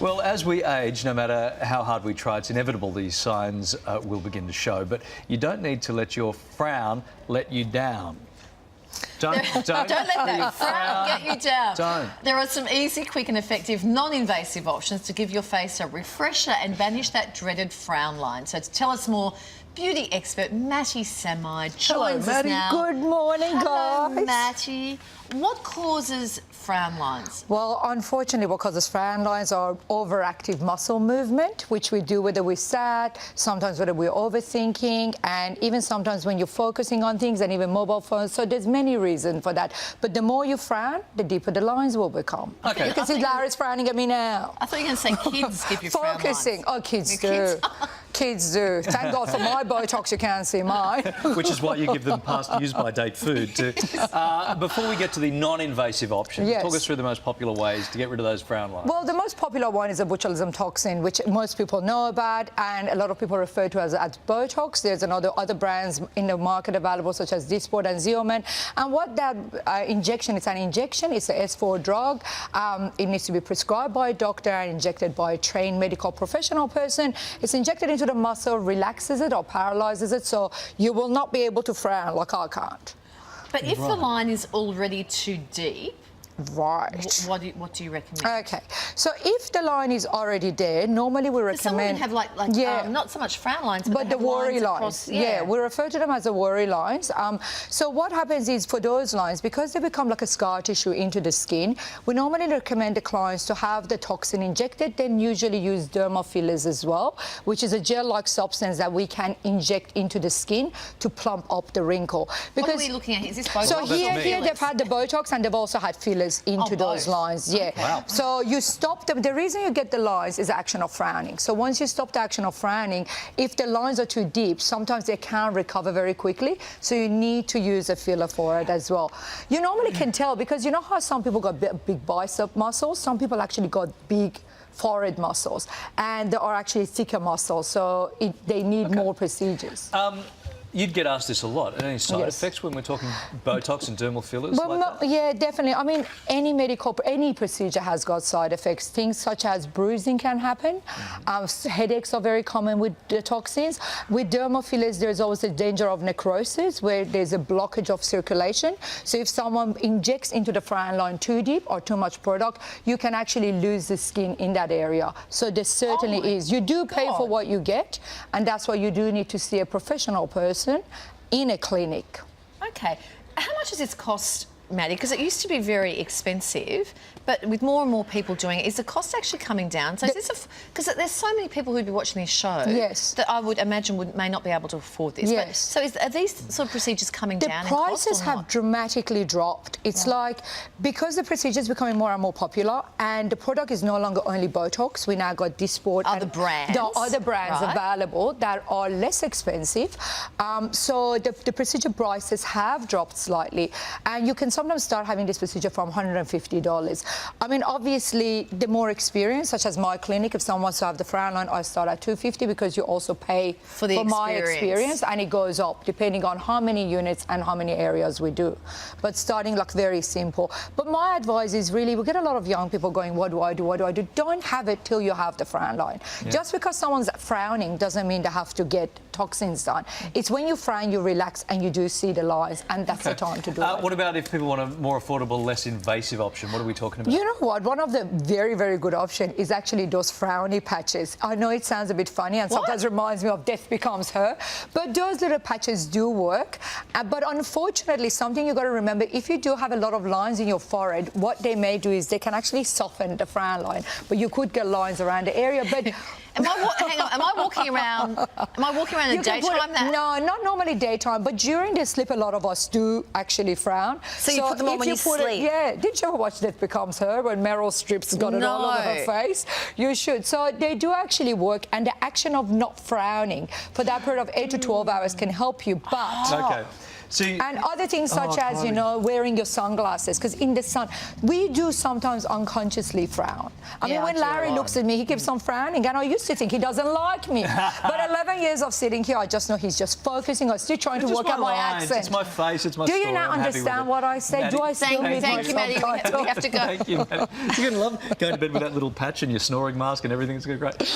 Well, as we age, no matter how hard we try, it's inevitable these signs will begin to show. But you don't need to let your frown let you down. Don't let that frown get you down. Don't. There are some easy, quick and effective non-invasive options to give your face a refresher and banish that dreaded frown line. So to tell us more, beauty expert Matty Samaei joins us now. Good morning, guys. Hello, Matty. What causes frown lines? Well, unfortunately, what causes frown lines are overactive muscle movement, which we do whether we're sad, sometimes whether we're overthinking, and even sometimes when you're focusing on things and even mobile phones. So there's many reasons for that. But the more you frown, the deeper the lines will become. Okay. You can see Larry's frowning at me now. I thought you were going to say kids give you frown lines. Focusing. Oh, kids do. Kids do. Thank God for my Botox, you can't see mine. Which is why you give them past use-by-date food. Before we get to the non-invasive options, yes. Talk us through the most popular ways to get rid of those frown lines. Well, the most popular one is a botulism toxin, which most people know about, and a lot of people refer to as Botox. There's other brands in the market available, such as Dysport and Xeomin. And what that injection, it's an injection, it's an S4 drug. It needs to be prescribed by a doctor and injected by a trained medical professional person. It's injected into the muscle, relaxes it or paralyzes it, so you will not be able to frown like I can't. But if the line is already too deep, right. What do you recommend? Okay, so if the line is already there, normally we recommend... Some women have like not so much frown lines, but the worry lines. Across, yeah, we refer to them as the worry lines. So what happens is for those lines, because they become like a scar tissue into the skin, we normally recommend the clients to have the toxin injected, then usually use dermal fillers as well, which is a gel-like substance that we can inject into the skin to plump up the wrinkle. Because what are we looking at? Is this Botox? So here they've had the Botox and they've also had fillers into those lines, yeah. Wow. So you stop them. The reason you get the lines is the action of frowning. So once you stop the action of frowning, if the lines are too deep, sometimes they can't recover very quickly. So you need to use a filler for it as well. You normally can tell because you know how some people got big bicep muscles? Some people actually got big forehead muscles, and there are actually thicker muscles, so they need more procedures. You'd get asked this a lot. Any side effects when we're talking Botox and dermal fillers like that? Yeah, definitely. I mean, any procedure has got side effects. Things such as bruising can happen. Headaches are very common with the toxins. With dermal fillers, there's always a danger of necrosis, where there's a blockage of circulation. So if someone injects into the frown line too deep or too much product, you can actually lose the skin in that area. So there certainly is. You do pay for what you get, and that's why you do need to see a professional person in a clinic. Okay. How much does this cost, Matty? Because it used to be very expensive, but with more and more people doing it, is the cost actually coming down? So is this because there's so many people who'd be watching this show that I would imagine may not be able to afford this. Yes. But, so are these sort of procedures coming down in cost? The prices have dramatically dropped. It's like, because the procedure is becoming more and more popular and the product is no longer only Botox, we now got Dysport and there are other brands available that are less expensive. So the procedure prices have dropped slightly, and you can sometimes start having this procedure from $150. I mean, obviously, the more experience, such as my clinic, if someone wants to have the frown line, I start at $250 because you also pay for my experience, and it goes up depending on how many units and how many areas we do. But starting like very simple. But my advice is really, we get a lot of young people going, what do I do? What do I do? Don't have it till you have the frown line. Yeah. Just because someone's frowning doesn't mean they have to get toxins done. It's when you frown, you relax, and you do see the lines, and that's the time to do it. What about if people want a more affordable, less invasive option? What are we talking about? You know what? One of the very, very good options is actually those frowny patches. I know it sounds a bit funny and sometimes reminds me of Death Becomes Her, but those little patches do work. But unfortunately, something you've got to remember, if you do have a lot of lines in your forehead, what they may do is they can actually soften the frown line, but you could get lines around the area. But Am I walking around in the daytime? No, not normally daytime, but during the sleep, a lot of us do actually frown. So you put them on when you sleep? Yeah. Did you ever watch Death Becomes Her when Meryl Streep's got it all over her face? You should. So they do actually work, and the action of not frowning for that period of 8 to 12 hours can help you. But okay. See, and other things such as, you know, wearing your sunglasses, because in the sun, we do sometimes unconsciously frown. I mean, when Larry looks at me, he keeps on frowning, and I used to think he doesn't like me. But 11 years of sitting here, I just know he's just focusing on still trying to work out my accent. It's my face, it's my Do story. you now understand what I said? Matty, Do I still need Thank you, Matty. We have to go. Thank you, Matty. You're going to love going to bed with that little patch and your snoring mask and everything. It's going to be great.